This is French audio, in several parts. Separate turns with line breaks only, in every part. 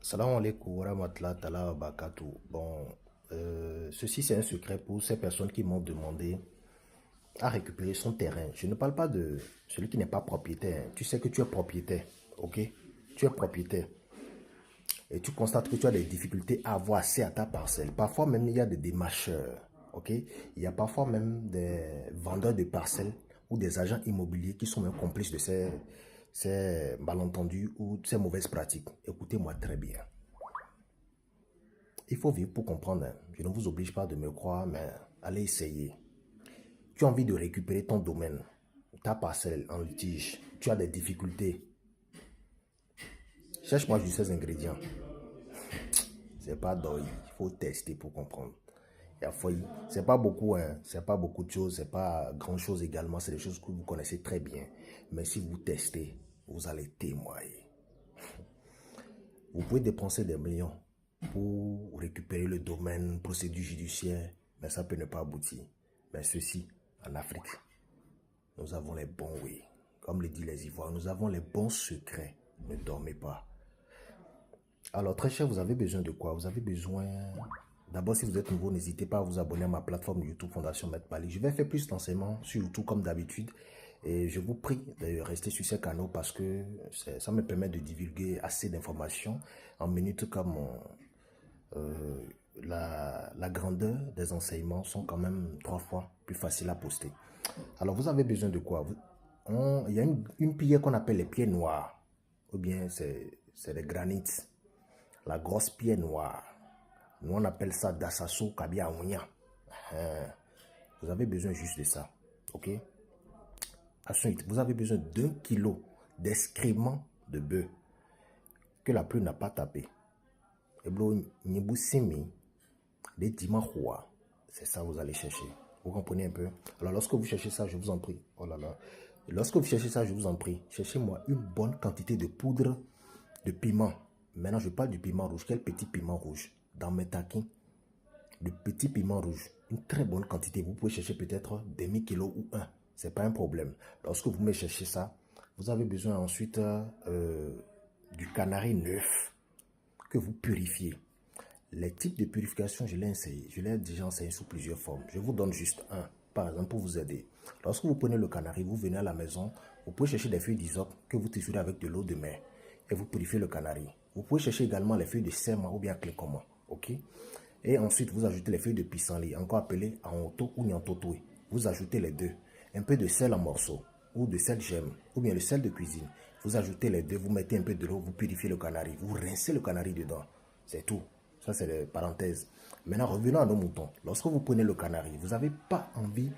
Salam alaikum wa rahmatullahi ta'ala wa barakatuh. Bon, ceci c'est un secret pour ces personnes qui m'ont demandé à récupérer son terrain. Je ne parle pas de celui qui n'est pas propriétaire. Tu sais que tu es propriétaire, ok? Tu es propriétaire et tu constates que tu as des difficultés à avoir accès à ta parcelle. Parfois même, il y a des démarcheurs, ok? Il y a parfois même des vendeurs de parcelles ou des agents immobiliers qui sont même complices de ces malentendus ou ces mauvaises pratiques. Écoutez-moi très bien. Il faut vivre pour comprendre. Je ne vous oblige pas de me croire, mais allez essayer. Tu as envie de récupérer ton domaine, ta parcelle en litige. Tu as des difficultés. Cherche-moi juste ces ingrédients. C'est pas d'oeil. Il faut tester pour comprendre. C'est pas beaucoup, hein. C'est pas beaucoup de choses. C'est pas grand chose également. C'est des choses que vous connaissez très bien. Mais si vous testez, vous allez témoigner. Vous pouvez dépenser des millions pour récupérer le domaine, procédure judiciaire, mais ça peut ne pas aboutir. Mais ceci, en Afrique, nous avons les bons oui. Comme le dit les Ivoires, nous avons les bons secrets. Ne dormez pas. Alors, très cher, vous avez besoin de quoi? Vous avez besoin... D'abord, si vous êtes nouveau, n'hésitez pas à vous abonner à ma plateforme YouTube Fondation Maître Bali. Je vais faire plus d'enseignements sur YouTube comme d'habitude. Et je vous prie de rester sur ces canaux parce que ça me permet de divulguer assez d'informations en minutes comme la grandeur des enseignements sont quand même 3 fois plus faciles à poster. Alors, vous avez besoin de quoi? Il y a une pierre qu'on appelle les pierres noires. Ou bien, c'est les granites. La grosse pierre noire. Nous, on appelle ça Dassasso Kabia Ounya. Vous avez besoin juste de ça. Ok? Ensuite, vous avez besoin d'1 kilo d'excréments de bœuf que la pluie n'a pas tapé. Et c'est ça que vous allez chercher. Vous comprenez un peu? Alors, lorsque vous cherchez ça, je vous en prie. Oh là là. Et lorsque vous cherchez ça, je vous en prie. Cherchez-moi une bonne quantité de poudre de piment. Maintenant, je parle du piment rouge. Quel petit piment rouge? Dans mes taquins, le petit piment rouge. Une très bonne quantité. Vous pouvez chercher peut-être demi-kilo ou un. C'est pas un problème. Lorsque vous me cherchez ça, vous avez besoin ensuite du canari neuf que vous purifiez. Les types de purification, je l'ai essayé. Je l'ai déjà enseigné sous plusieurs formes. Je vous donne juste un, par exemple, pour vous aider. Lorsque vous prenez le canari, vous venez à la maison, vous pouvez chercher des feuilles d'hysope que vous triturez avec de l'eau de mer et vous purifiez le canari. Vous pouvez chercher également les feuilles de sèma ou bien clécoma, ok? Et ensuite, vous ajoutez les feuilles de pissenlit, encore appelées aonto ou nyantotoué. Vous ajoutez les deux. Un peu de sel en morceaux ou de sel gemme ou bien le sel de cuisine. Vous ajoutez les deux, vous mettez un peu de l'eau, vous purifiez le canari. Vous rincez le canari dedans. C'est tout. Ça, c'est les parenthèses. Maintenant, revenons à nos moutons. Lorsque vous prenez le canari, vous n'avez pas envie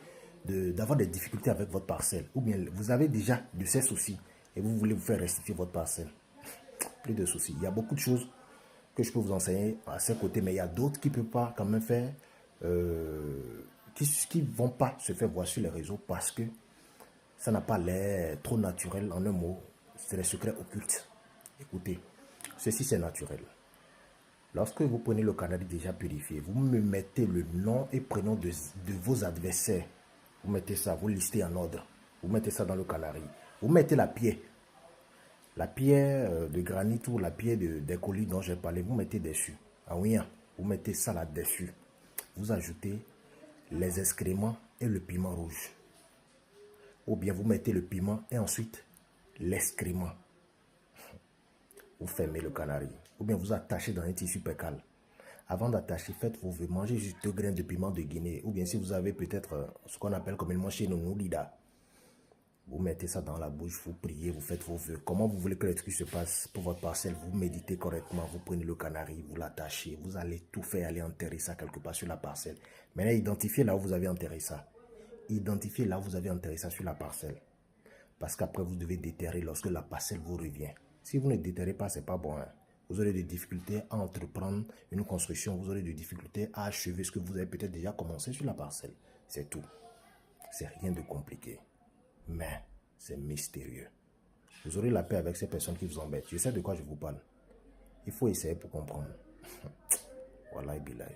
d'avoir des difficultés avec votre parcelle. Ou bien vous avez déjà de ces soucis et vous voulez vous faire restituer votre parcelle. Plus de soucis. Il y a beaucoup de choses que je peux vous enseigner à ces côtés, mais il y a d'autres qui ne peuvent pas quand même faire, qui ne vont pas se faire voir sur les réseaux parce que ça n'a pas l'air trop naturel. En un mot, c'est les secrets occultes. Écoutez, ceci c'est naturel. Lorsque vous prenez le canari déjà purifié, vous me mettez le nom et prénom de vos adversaires. Vous mettez ça, vous listez en ordre. Vous mettez ça dans le canari. Vous mettez la pierre. La pierre de granit ou la pierre des colis dont j'ai parlé, vous mettez dessus. Ah oui, vous mettez ça là-dessus. Vous ajoutez les excréments et le piment rouge. Ou bien vous mettez le piment et ensuite l'excrément. Vous fermez le canari. Ou bien vous attachez dans un tissu percal. Avant d'attacher, faites vos vœux. Mangez juste 2 grains de piment de Guinée. Ou bien si vous avez peut-être ce qu'on appelle communément chez nous, noulida. Vous mettez ça dans la bouche, vous priez, vous faites vos vœux. Comment vous voulez que le truc se passe pour votre parcelle? Vous méditez correctement, vous prenez le canari, vous l'attachez. Vous allez tout faire, aller enterrer ça quelque part sur la parcelle. Maintenant, identifiez là où vous avez enterré ça. Identifiez là où vous avez enterré ça sur la parcelle. Parce qu'après, vous devez déterrer lorsque la parcelle vous revient. Si vous ne déterrez pas, ce n'est pas bon. Hein? Vous aurez des difficultés à entreprendre une construction. Vous aurez des difficultés à achever ce que vous avez peut-être déjà commencé sur la parcelle. C'est tout. C'est rien de compliqué. Mais c'est mystérieux. Vous aurez la paix avec ces personnes qui vous embêtent. Je sais de quoi je vous parle. Il faut essayer pour comprendre. Voilà, Bilal.